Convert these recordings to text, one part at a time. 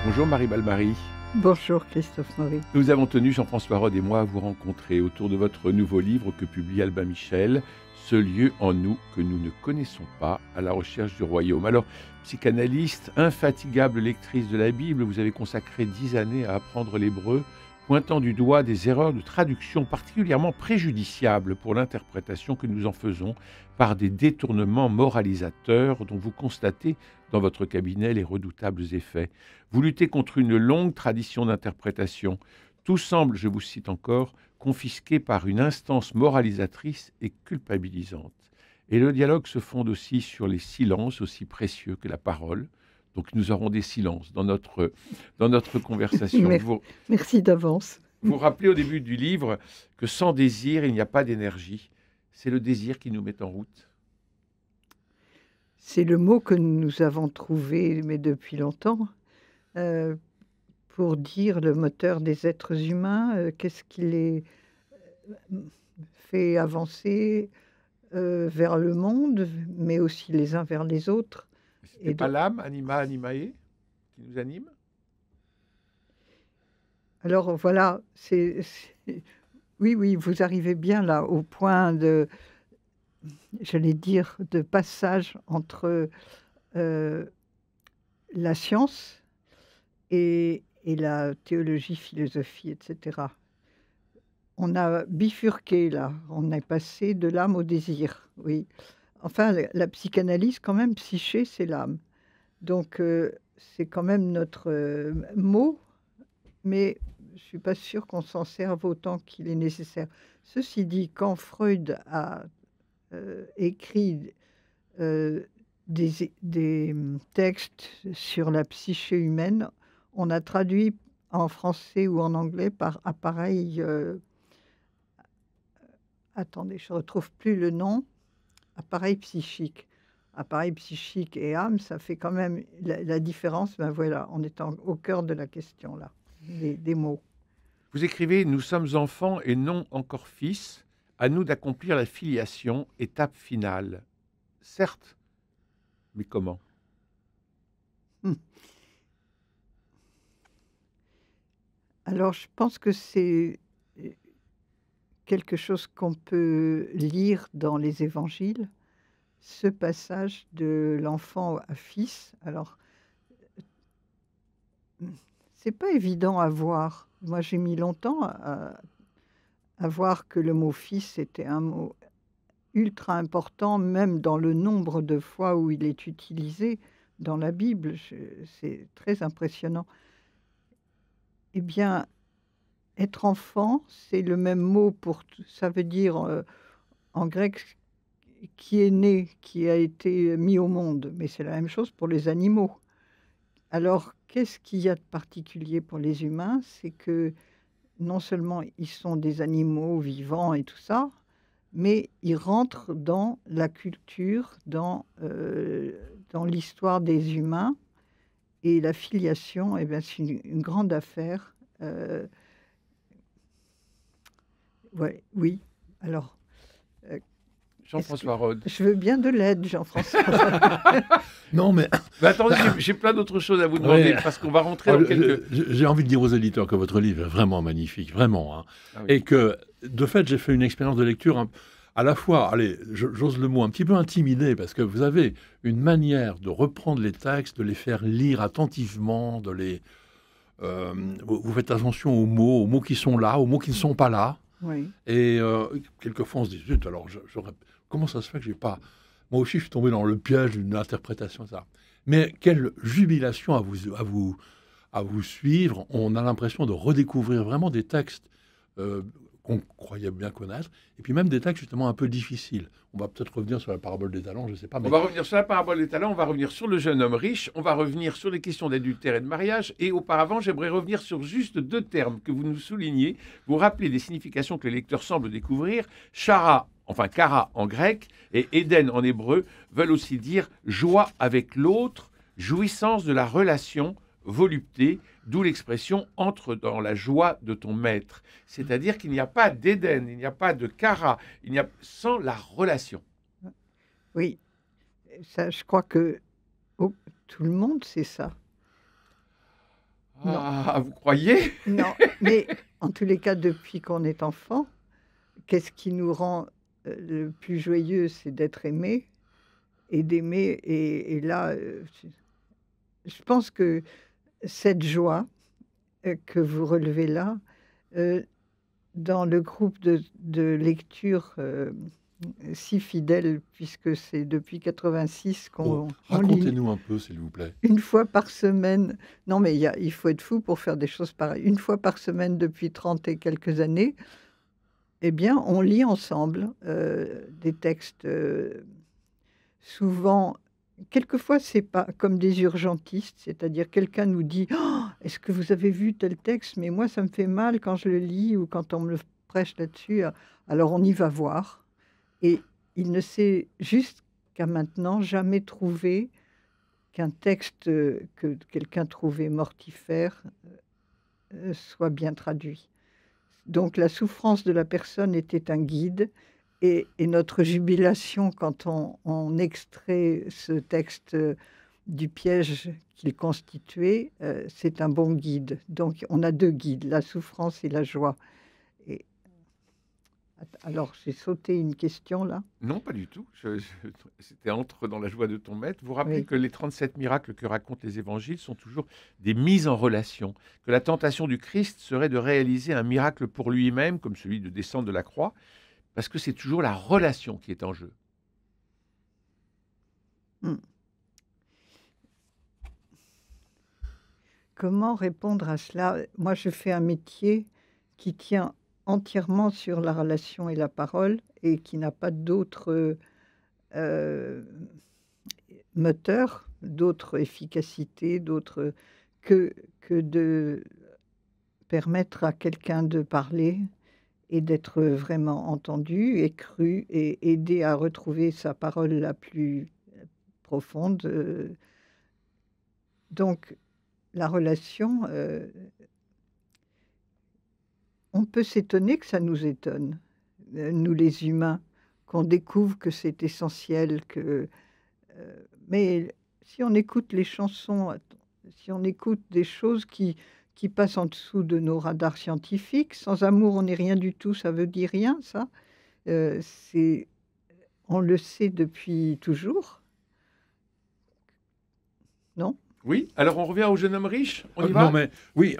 Bonjour Marie Balmary. Bonjour Christophe Maury. Nous avons tenu, Jean-François Rode et moi, à vous rencontrer autour de votre nouveau livre que publie Albin Michel, Ce lieu en nous que nous ne connaissons pas, à la recherche du royaume. Alors, psychanalyste, infatigable lectrice de la Bible, vous avez consacré 10 années à apprendre l'hébreu, pointant du doigt des erreurs de traduction particulièrement préjudiciables pour l'interprétation que nous en faisons par des détournements moralisateurs dont vous constatez dans votre cabinet les redoutables effets. Vous luttez contre une longue tradition d'interprétation. Tout semble, je vous cite encore, confisqué par une instance moralisatrice et culpabilisante. Et le dialogue se fonde aussi sur les silences aussi précieux que la parole. Donc nous aurons des silences dans notre conversation. Merci d'avance. Vous rappelez au début du livre que sans désir, il n'y a pas d'énergie. C'est le désir qui nous met en route. C'est le mot que nous avons trouvé, mais depuis longtemps, pour dire le moteur des êtres humains, qu'est-ce qui les fait avancer vers le monde, mais aussi les uns vers les autres. C'est pas l'âme, anima, animae, qui nous anime? Alors voilà, oui, vous arrivez bien là, au point de, j'allais dire, de passage entre la science et la théologie, philosophie, etc. On a bifurqué là, on est passé de l'âme au désir, oui. Enfin, la psychanalyse, quand même, psyché, c'est l'âme. Donc, c'est quand même notre mot, mais je ne suis pas sûre qu'on s'en serve autant qu'il est nécessaire. Ceci dit, quand Freud a écrit des textes sur la psyché humaine, on a traduit en français ou en anglais par appareil... attendez, je ne retrouve plus le nom. Appareil psychique. Appareil psychique et âme, ça fait quand même la différence. Ben voilà, on est au cœur de la question, là, des mots. Vous écrivez « Nous sommes enfants et non encore fils. À nous d'accomplir la filiation, étape finale. » Certes, mais comment? Alors, je pense que c'est quelque chose qu'on peut lire dans les évangiles, ce passage de l'enfant à fils. Alors, c'est pas évident à voir. Moi, j'ai mis longtemps à voir que le mot fils était un mot ultra important, même dans le nombre de fois où il est utilisé dans la Bible. C'est très impressionnant. Eh bien, être enfant, c'est le même mot pour... Ça veut dire, en grec, qui est né, qui a été mis au monde. Mais c'est la même chose pour les animaux. Alors, qu'est-ce qu'il y a de particulier pour les humains? C'est que non seulement ils sont des animaux vivants et tout ça, mais ils rentrent dans la culture, dans l'histoire des humains. Et la filiation, eh bien, c'est une grande affaire. Ouais, oui, alors... Jean-François Rode. Je veux bien de l'aide, Jean-François. Non, mais attendez, j'ai plein d'autres choses à vous demander, parce qu'on va rentrer dans quelques... J'ai envie de dire aux éditeurs que votre livre est vraiment magnifique, vraiment. Hein. Ah oui. Et que, de fait, j'ai fait une expérience de lecture à la fois, allez, j'ose le mot, un petit peu intimidé, parce que vous avez une manière de reprendre les textes, de les faire lire attentivement, de les... vous faites attention aux mots qui sont là, aux mots qui ne sont pas là. Oui. Et quelquefois, on se dit, zut, alors, comment ça se fait que j'ai pas... Moi aussi, je suis tombé dans le piège d'une interprétation de ça. Mais quelle jubilation à vous suivre. On a l'impression de redécouvrir vraiment des textes qu'on croyait bien connaître, et puis même des textes justement un peu difficiles. On va peut-être revenir sur la parabole des talents, je ne sais pas. Mais... On va revenir sur la parabole des talents, on va revenir sur le jeune homme riche, on va revenir sur les questions d'adultère et de mariage, et auparavant, j'aimerais revenir sur juste 2 termes que vous nous soulignez. Vous rappelez des significations que les lecteurs semblent découvrir. Chara, enfin kara en grec, et Éden en hébreu, veulent aussi dire joie avec l'autre, jouissance de la relation, volupté, d'où l'expression « entre dans la joie de ton maître ». C'est-à-dire qu'il n'y a pas d'Éden, il n'y a pas de kara, il n'y a sans la relation. Oui, ça, je crois que tout le monde sait ça. Non, Ah, vous croyez? non, mais en tous les cas, depuis qu'on est enfant, qu'est-ce qui nous rend, le plus joyeux? C'est d'être aimé et d'aimer et là, je pense que cette joie, que vous relevez là, heu, dans le groupe de lecture, si fidèle puisque c'est depuis 86 Oh, on lit racontez-nous un peu, s'il vous plaît. une fois par semaine. Non, mais il faut être fou pour faire des choses pareilles. Une fois par semaine depuis 30 et quelques années, eh bien, on lit ensemble, des textes, souvent quelquefois, c'est pas comme des urgentistes, c'est-à-dire quelqu'un nous dit: «Oh, est-ce que vous avez vu tel texte? Mais moi, ça me fait mal quand je le lis ou quand on me le prêche là-dessus». Alors on y va voir et il ne s'est jusqu'à maintenant jamais trouvé qu'un texte, que quelqu'un trouvait mortifère, soit bien traduit. Donc la souffrance de la personne était un guide et notre jubilation quand on extrait ce texte, du piège qu'il constituait, c'est un bon guide. Donc on a 2 guides, la souffrance et la joie et alors j'ai sauté une question là? Non, pas du tout. C'était «Entre dans la joie de ton maître». Vous rappelez Oui. que les 37 miracles que racontent les évangiles sont toujours des mises en relation, que la tentation du Christ serait de réaliser un miracle pour lui-même, comme celui de descendre de la croix, parce que c'est toujours la relation qui est en jeu. Mmh. Comment répondre à cela? Moi, je fais un métier qui tient entièrement sur la relation et la parole et qui n'a pas d'autre, heu, moteur, d'autre efficacité, d'autre que de permettre à quelqu'un de parler et d'être vraiment entendu et cru et aider à retrouver sa parole la plus profonde, donc la relation, on peut s'étonner que ça nous étonne, nous les humains, qu'on découvre que c'est essentiel, mais si on écoute les chansons, si on écoute des choses qui passent en dessous de nos radars scientifiques, sans amour, on n'est rien du tout, ça veut dire rien ça? C'est on le sait depuis toujours, non? Oui, alors on revient au jeune homme riche? On y Non, va? mais oui,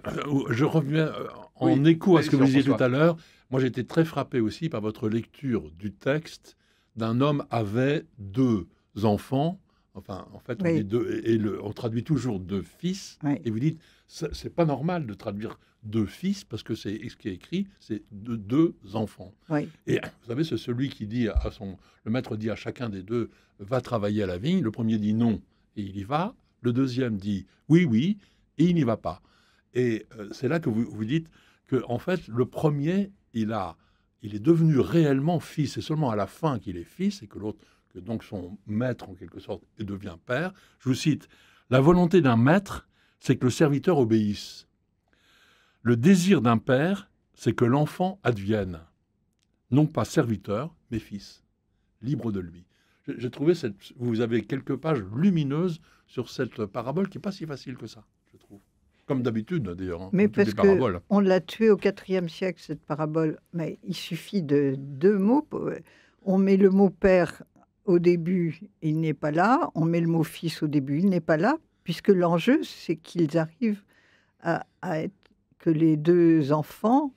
je reviens en Oui, écho à allez, ce que Sir vous disiez tout François. à l'heure. Moi, j'ai été très frappé aussi par votre lecture du texte d'un homme avait 2 enfants. Enfin, en fait, on dit Oui, 2 on traduit toujours 2 fils oui, et vous dites: C'est pas normal de traduire 2 fils parce que c'est ce qui est écrit, c'est de 2 enfants». oui, Et vous savez, c'est celui qui dit à son le maître dit à chacun des 2: «Va travailler à la vigne». Le premier dit: «Non» et il y va. Le deuxième dit: «Oui, oui» et il n'y va pas. Et c'est là que vous dites que en fait, le premier il est devenu réellement fils. C'est seulement à la fin qu'il est fils et que l'autre que donc son maître, en quelque sorte, devient père. Je vous cite: «La volonté d'un maître, c'est que le serviteur obéisse. Le désir d'un père, c'est que l'enfant advienne, non pas serviteur, mais fils, libre de lui». J'ai trouvé vous avez quelques pages lumineuses sur cette parabole qui n'est pas si facile que ça, je trouve. Comme d'habitude, d'ailleurs, mais comme toutes les parce que paraboles. on l'a tué au IVe siècle cette parabole, mais il suffit de 2 mots on met le mot «père» au début, il n'est pas là, on met le mot «fils» au début, il n'est pas là, puisque l'enjeu, c'est qu'ils arrivent à être que les 2 enfants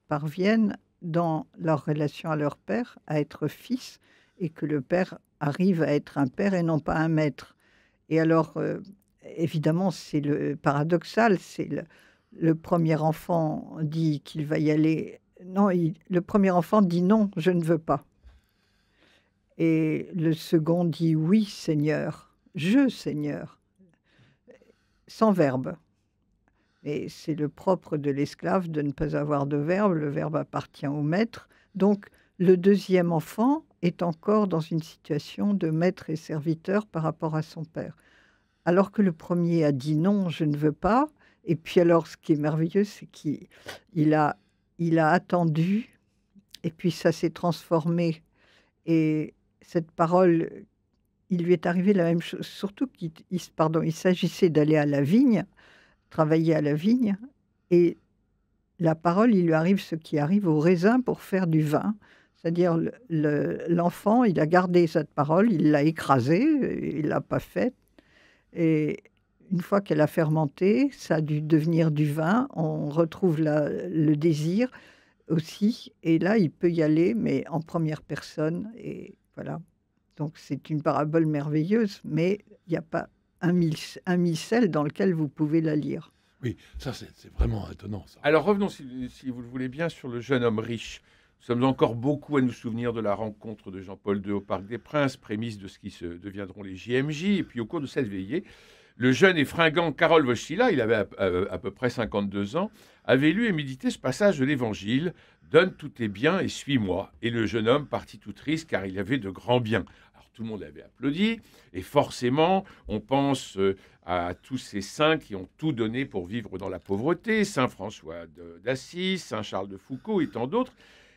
parviennent dans leur relation à leur père à être fils et que le père arrive à être un père et non pas un maître. Et alors, évidemment, c'est le paradoxal, c'est le 1er enfant dit qu'il va y aller. Non, le premier enfant dit: «Non, je ne veux pas» et le second dit: «Oui, Seigneur, je, Seigneur», sans verbe. Et c'est le propre de l'esclave de ne pas avoir de verbe, le verbe appartient au maître. Donc le deuxième enfant est encore dans une situation de maître et serviteur par rapport à son père. Alors que le premier a dit: «Non, je ne veux pas» et puis alors ce qui est merveilleux, c'est qu'il a attendu et puis ça s'est transformé et cette parole, il lui est arrivé la même chose, surtout il s'agissait d'aller à la vigne travaillait à la vigne, et la parole, il lui arrive ce qui arrive au raisin pour faire du vin. C'est-à-dire l'enfant, il a gardé cette parole, il l'a écrasée, il l'a pas faite. Et une fois qu'elle a fermenté, ça a dû devenir du vin. On retrouve le désir aussi. Et là, il peut y aller, mais en première personne. Et voilà. Donc, c'est une parabole merveilleuse, mais il n'y a pas un micelle dans lequel vous pouvez la lire. Oui, ça c'est vraiment étonnant. Ça. Alors revenons, si vous le voulez bien, sur le jeune homme riche. Nous sommes encore beaucoup à nous souvenir de la rencontre de Jean-Paul II au Parc des Princes, prémisse de ce qui deviendront les JMJ. Et puis au cours de cette veillée, le jeune et fringant Karol Wojtyla, il avait à peu près 52 ans, avait lu et médité ce passage de l'Évangile. « Donne tous tes biens et suis-moi ». Et le jeune homme partit tout triste car il avait de grands biens. Alors tout le monde avait applaudi et forcément, on pense à tous ces saints qui ont tout donné pour vivre dans la pauvreté, Saint François d'Assise, Saint Charles de Foucauld et tant d'autres.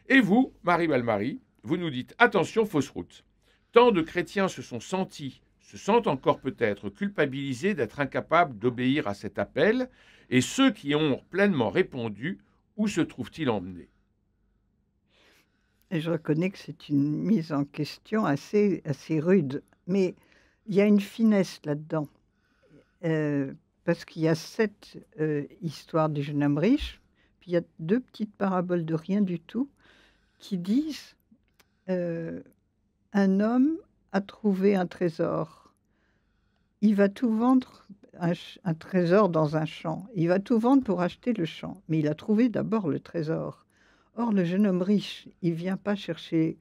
Et vous, Marie Balmary, vous nous dites, attention, fausse route. Tant de chrétiens se sentent encore peut-être culpabilisés d'être incapables d'obéir à cet appel, et ceux qui ont pleinement répondu, où se trouvent-ils emmenés? Et je reconnais que c'est une mise en question assez rude, mais il y a une finesse là-dedans. Parce qu'il y a 7 histoires du jeune homme riche, puis il y a 2 petites paraboles de rien du tout qui disent un homme a trouvé un trésor. Il va tout vendre, un trésor dans un champ. Il va tout vendre pour acheter le champ. Mais il a trouvé d'abord le trésor. Or, le jeune homme riche, il ne vient pas chercher,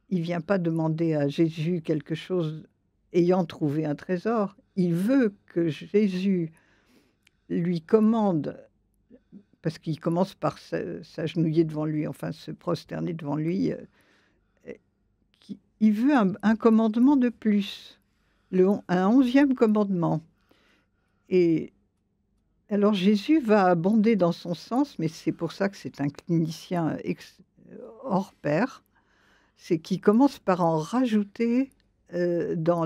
il ne vient pas demander à Jésus quelque chose ayant trouvé un trésor. Il veut que Jésus lui commande, parce qu'il commence par s'agenouiller devant lui, enfin se prosterner devant lui. Il veut un commandement de plus, un 11e commandement. Et alors Jésus va abonder dans son sens, mais c'est pour ça que c'est un clinicien hors pair. C'est qu'il commence par en rajouter dans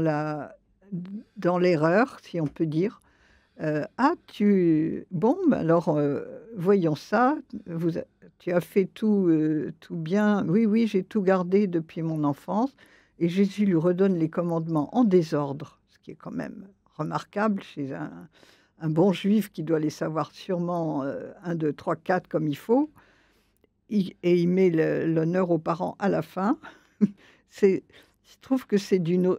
l'erreur, si on peut dire. Bon, alors voyons ça, tu as fait tout bien. Oui, j'ai tout gardé depuis mon enfance. Et Jésus lui redonne les commandements en désordre, ce qui est quand même remarquable chez un bon juif qui doit les savoir sûrement 1, 2, 3, 4 comme il faut. Et il met l'honneur aux parents à la fin. Je trouve que c'est une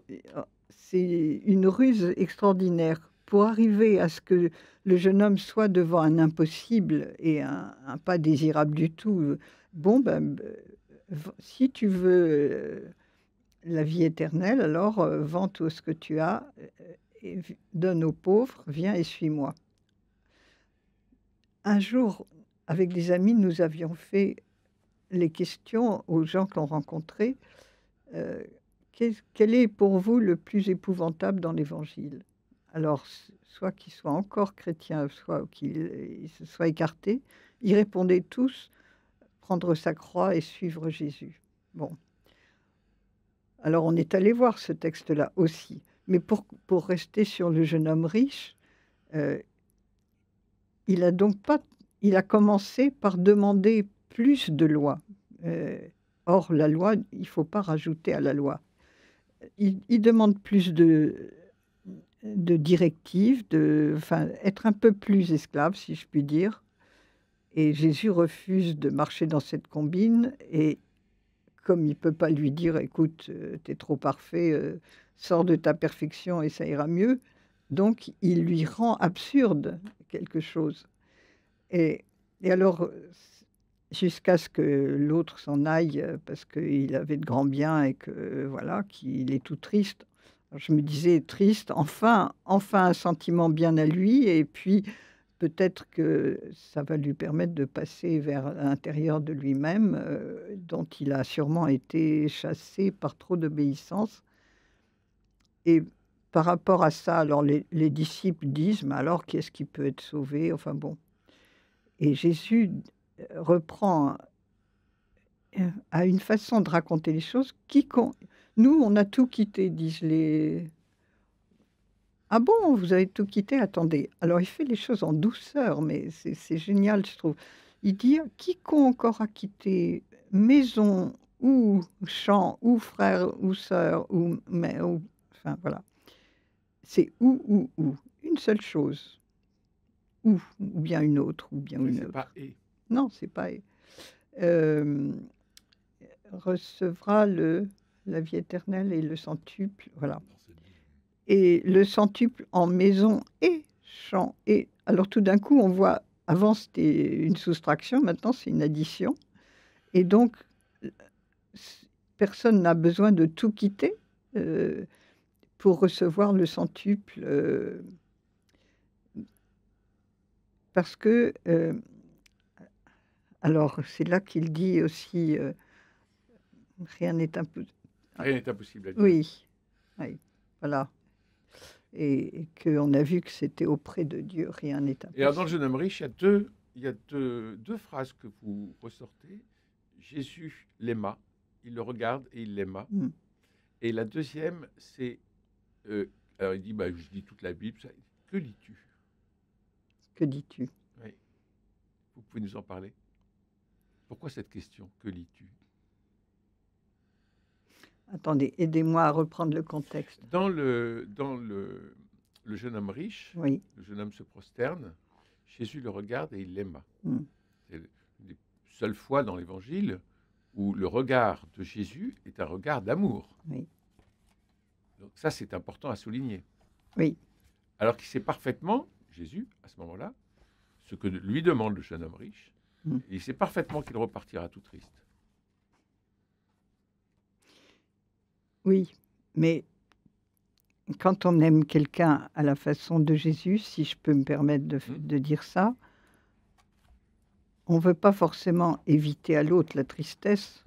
ruse extraordinaire pour arriver à ce que le jeune homme soit devant un impossible et un pas désirable du tout. Bon, si tu veux la vie éternelle, alors vends tout ce que tu as, et donne aux pauvres, viens et suis-moi. Un jour, avec des amis, nous avions fait les questions aux gens qu'on rencontrait. Quel est pour vous le plus épouvantable dans l'Évangile? Alors, soit qu'ils soient encore chrétiens, soit qu'ils se soient écartés, ils répondaient tous prendre sa croix et suivre Jésus. Bon. Alors, on est allé voir ce texte-là aussi. Mais pour rester sur le jeune homme riche, il a commencé par demander plus de loi. Or, la loi, il ne faut pas rajouter à la loi. Il demande plus de directives, être un peu plus esclave, si je puis dire. Et Jésus refuse de marcher dans cette combine. Et comme il ne peut pas lui dire, écoute, tu es trop parfait, sors de ta perfection et ça ira mieux, donc il lui rend absurde quelque chose. Et alors, jusqu'à ce que l'autre s'en aille parce qu'il avait de grands biens et que voilà, qu'il est tout triste. Alors, je me disais triste, enfin un sentiment bien à lui, et puis peut-être que ça va lui permettre de passer vers l'intérieur de lui-même, dont il a sûrement été chassé par trop d'obéissance. Et par rapport à ça, alors les disciples disent, mais alors qui est-ce qui peut être sauvé? Enfin bon. Et Jésus reprend a une façon de raconter les choses. Nous, on a tout quitté, disent les... Ah bon, vous avez tout quitté? Attendez. Alors il fait les choses en douceur, mais c'est génial, je trouve. Il dit: «Quiconque aura quitté maison ou champ ou frère ou sœur ou mère ou» enfin voilà. C'est ou. Une seule chose. Ou bien une autre, ou bien Mais une c'est autre. pas et. Non, c'est pas hem, recevra la vie éternelle et le centuple, voilà. dans cette vie. Et le centuple en maison et champ et alors tout d'un coup, on voit avant c'était une soustraction, maintenant c'est une addition et donc l s personne n'a besoin de tout quitter, heu, pour recevoir le centuple, parce que, alors c'est là qu'il dit aussi, rien n'est impos ah Rien n'est impossible à Dieu. oui, oui, voilà et qu'on a vu que c'était auprès de Dieu, rien n'est Et alors, dans le impossible. jeune homme riche, il y a deux phrases que vous ressortez. Jésus l'aima, il le regarde et il l'aima. Mmh. Et la deuxième, c'est, alors il dit, bah, je lis toute la Bible, ça. Que lis-tu? Que dis-tu? Oui. Vous pouvez nous en parler? Pourquoi cette question? Que lis-tu? Attendez, aidez-moi à reprendre le contexte. Le jeune homme riche, Oui. le jeune homme se prosterne, Jésus le regarde et il l'aima. Mmh. C'est une des seules fois dans l'Évangile où le regard de Jésus est un regard d'amour. Oui. Donc ça, c'est important à souligner. Oui. Alors qu'il sait parfaitement, Jésus, à ce moment-là, ce que lui demande le jeune homme riche, Mmh. et il sait parfaitement qu'il repartira tout triste. Oui, mais quand on aime quelqu'un à la façon de Jésus, si je peux me permettre de dire ça, on ne veut pas forcément éviter à l'autre la tristesse,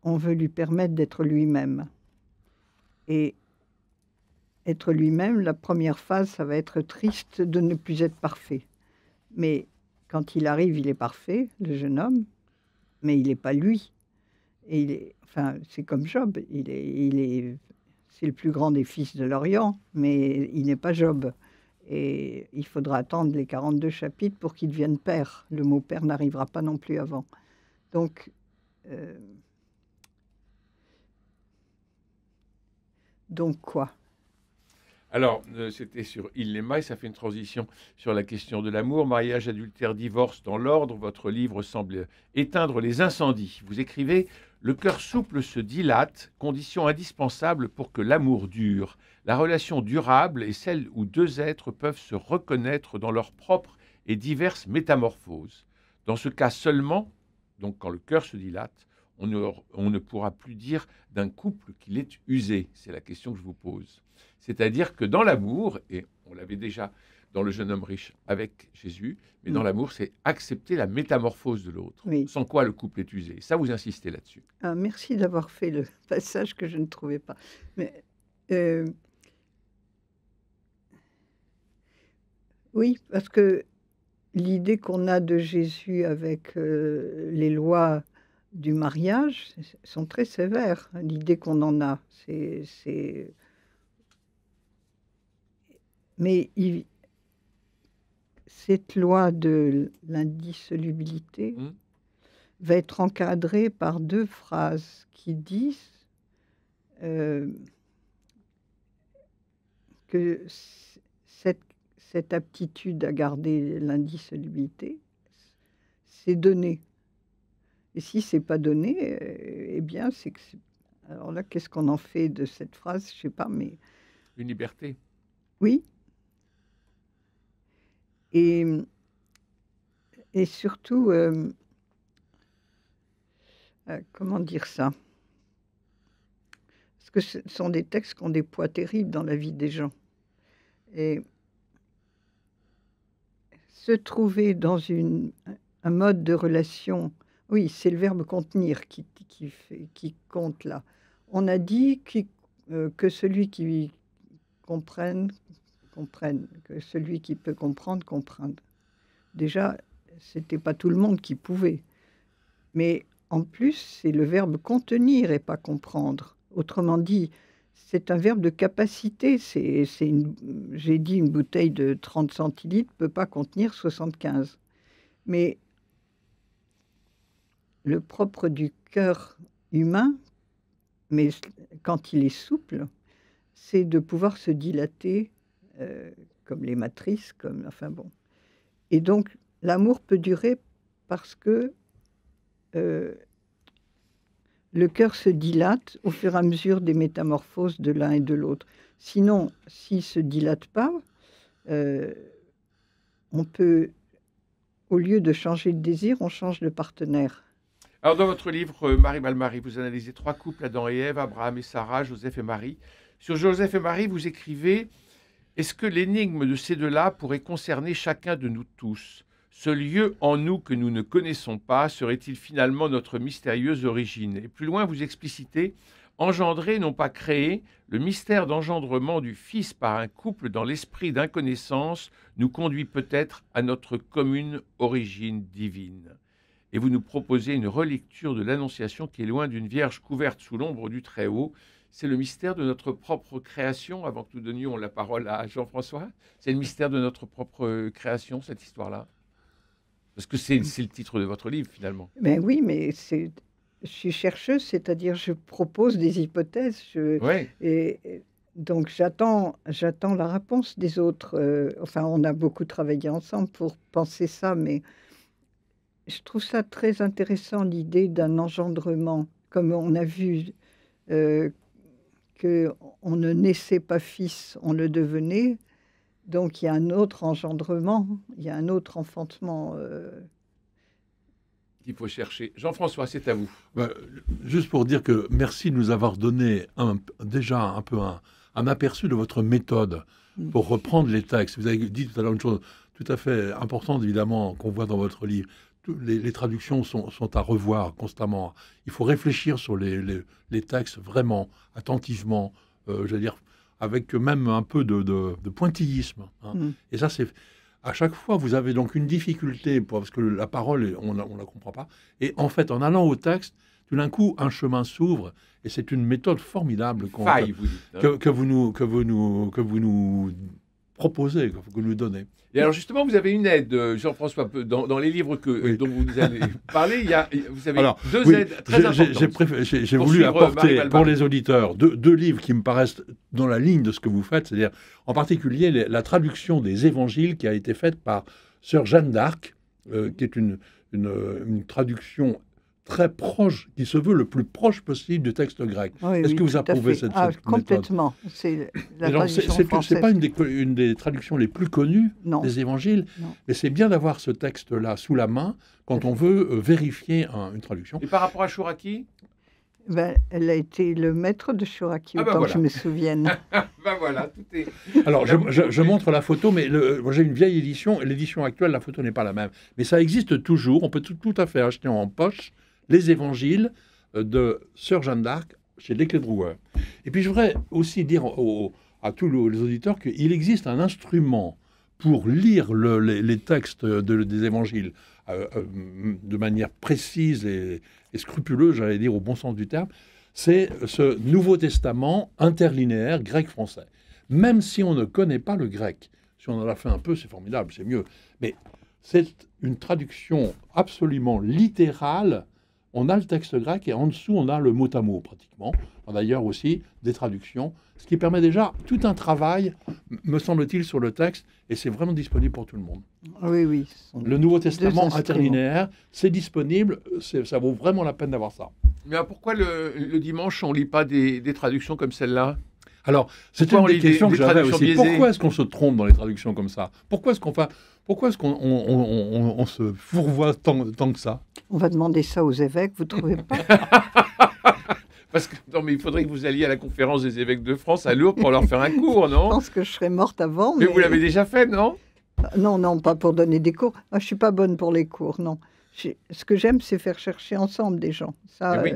on veut lui permettre d'être lui-même. Et être lui-même, la première phase, ça va être triste de ne plus être parfait. Mais quand il arrive, il est parfait, le jeune homme, mais il n'est pas lui. Et il est, enfin, c'est comme Job, c'est le plus grand des fils de l'Orient, mais il n'est pas Job. Et il faudra attendre les 42 chapitres pour qu'il devienne père. Le mot père n'arrivera pas non plus avant. Donc, euh, donc quoi? Alors, c'était sur Il l'aima et ça fait une transition sur la question de l'amour. Mariage, adultère, divorce dans l'ordre. Votre livre semble éteindre les incendies. Vous écrivez « Le cœur souple se dilate, condition indispensable pour que l'amour dure. La relation durable est celle où deux êtres peuvent se reconnaître dans leurs propres et diverses métamorphoses. Dans ce cas seulement, donc quand le cœur se dilate, on ne pourra plus dire d'un couple qu'il est usé. » C'est la question que je vous pose. C'est-à-dire que dans l'amour, et on l'avait déjà dans le jeune homme riche avec Jésus, mais dans l'amour, c'est accepter la métamorphose de l'autre, Oui. sans quoi le couple est usé. Ça, vous insistez là-dessus. Ah, merci d'avoir fait le passage que je ne trouvais pas. Mais oui, parce que l'idée qu'on a de Jésus avec les lois du mariage sont très sévères. L'idée qu'on en a, c'est... Mais cette loi de l'indissolubilité Mmh. va être encadrée par deux phrases qui disent que cette aptitude à garder l'indissolubilité, c'est donné. Et si c'est pas donné, eh bien, c'est que alors là, qu'est-ce qu'on en fait de cette phrase? Je sais pas, mais Une liberté. oui. Et, et surtout, comment dire ça? Parce que ce sont des textes qui ont des poids terribles dans la vie des gens. Et se trouver dans un mode de relation, oui, c'est le verbe contenir qui compte là. On a dit que celui qui comprenne, que celui qui peut comprendre, comprenne. Déjà, c'était pas tout le monde qui pouvait. Mais en plus, c'est le verbe contenir et pas comprendre. Autrement dit, c'est un verbe de capacité. J'ai dit une bouteille de 30 centilitres ne peut pas contenir 75. Mais le propre du cœur humain, mais quand il est souple, c'est de pouvoir se dilater comme les matrices, enfin bon. Et donc, l'amour peut durer parce que le cœur se dilate au fur et à mesure des métamorphoses de l'un et de l'autre. Sinon, s'il ne se dilate pas, on peut, au lieu de changer de désir, on change de partenaire. Alors, dans votre livre, Marie Malmarie, vous analysez 3 couples, Adam et Ève, Abraham et Sarah, Joseph et Marie. Sur Joseph et Marie, vous écrivez « Est-ce que l'énigme de ces deux-là pourrait concerner chacun de nous tous ? Ce lieu en nous que nous ne connaissons pas serait-il finalement notre mystérieuse origine ?» Et plus loin, vous explicitez « Engendrer, non pas créer, le mystère d'engendrement du Fils par un couple dans l'esprit d'inconnaissance nous conduit peut-être à notre commune origine divine. » Et vous nous proposez une relecture de l'Annonciation qui est loin d'une vierge couverte sous l'ombre du Très-Haut. C'est le mystère de notre propre création, avant que nous donnions la parole à Jean-François. C'est le mystère de notre propre création, cette histoire-là. Parce que c'est le titre de votre livre, finalement. Ben oui, mais je suis chercheuse, c'est-à-dire je propose des hypothèses. Ouais. Et donc j'attends la réponse des autres. Enfin, on a beaucoup travaillé ensemble pour penser ça, mais je trouve ça très intéressant, l'idée d'un engendrement. Comme on a vu qu'on ne naissait pas fils, on le devenait. Donc il y a un autre engendrement, il y a un autre enfantement. Il faut chercher. Jean-François, c'est à vous. Juste pour dire que merci de nous avoir donné déjà un peu un aperçu de votre méthode pour reprendre les textes. Vous avez dit tout à l'heure une chose tout à fait importante, évidemment, qu'on voit dans votre livre. Les traductions sont à revoir constamment. Il faut réfléchir sur les textes vraiment, attentivement, j'allais dire, avec même un peu de pointillisme. Et ça, c'est... À chaque fois, vous avez donc une difficulté, parce que la parole, on ne la comprend pas. Et en fait, en allant au texte, tout d'un coup, un chemin s'ouvre. Et c'est une méthode formidable que vous nous proposez, que vous nous donnez. Et alors justement, vous avez une aide, Jean-François, dans les livres dont vous allez parler, vous avez deux aides très importantes. J'ai voulu apporter pour les auditeurs deux livres qui me paraissent dans la ligne de ce que vous faites, c'est-à-dire en particulier la traduction des évangiles qui a été faite par sœur Jeanne d'Arc, qui est une traduction très proche, qui se veut le plus proche possible du texte grec. Oui, Est-ce que vous approuvez cette méthode ? Complètement. C'est la traduction française. C'est pas une des traductions les plus connues des évangiles, mais c'est bien d'avoir ce texte-là sous la main quand on veut vérifier une traduction. Et par rapport à Chouraki ? Elle a été le maître de Chouraki, autant que je me souvienne. Voilà, tout est... Alors, je montre la photo, mais moi j'ai une vieille édition, et l'édition actuelle, la photo n'est pas la même. Mais ça existe toujours, on peut tout à fait acheter en poche les évangiles de sœur Jeanne d'Arc chez Les Clés de Roueur. Et puis je voudrais aussi dire à tous les auditeurs qu'il existe un instrument pour lire les textes des évangiles de manière précise et scrupuleuse, j'allais dire au bon sens du terme, c'est ce Nouveau Testament interlinéaire grec-français. Même si on ne connaît pas le grec, si on en a fait un peu, c'est formidable, c'est mieux. Mais c'est une traduction absolument littérale. On a le texte grec et en dessous, on a le mot à mot pratiquement. D'ailleurs aussi des traductions, ce qui permet déjà tout un travail, me semble-t-il, sur le texte, et c'est vraiment disponible pour tout le monde. Oui. Le Nouveau Testament interlinéaire, c'est disponible, ça vaut vraiment la peine d'avoir ça. Mais pourquoi le dimanche, on ne lit pas des traductions comme celle-là ? Alors, c'est une des questions que j'avais aussi. Biaisées. Pourquoi est-ce qu'on se trompe dans les traductions comme ça ? Pourquoi est-ce qu'on se fourvoie tant que ça ? On va demander ça aux évêques, vous ne trouvez pas ? Parce que non, mais il faudrait que vous alliez à la conférence des évêques de France à Lourdes pour leur faire un cours, non ? Je pense que je serais morte avant. Mais vous l'avez déjà fait, non ? Non, pas pour donner des cours. Moi, je ne suis pas bonne pour les cours, non. Ce que j'aime, c'est faire chercher ensemble des gens. Ça, oui.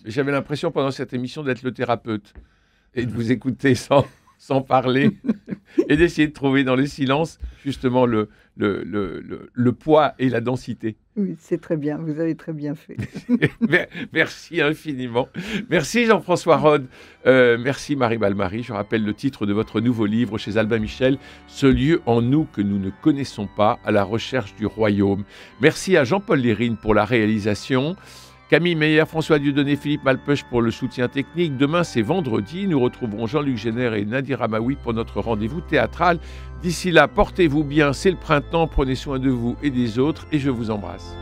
J'avais l'impression pendant cette émission d'être le thérapeute et de vous écouter sans sans parler et d'essayer de trouver dans les silences justement le poids et la densité. Oui, c'est très bien, vous avez très bien fait. Merci infiniment. Merci Jean-François Rode. Merci Marie Balmary. Je rappelle le titre de votre nouveau livre chez Albin Michel, Ce lieu en nous que nous ne connaissons pas, à la recherche du royaume. Merci à Jean-Paul Lérine pour la réalisation. Camille Meyer, François Dieudonné, Philippe Malpeuch pour le soutien technique. Demain, c'est vendredi. Nous retrouverons Jean-Luc Génère et Nadir Amaoui pour notre rendez-vous théâtral. D'ici là, portez-vous bien, c'est le printemps. Prenez soin de vous et des autres et je vous embrasse.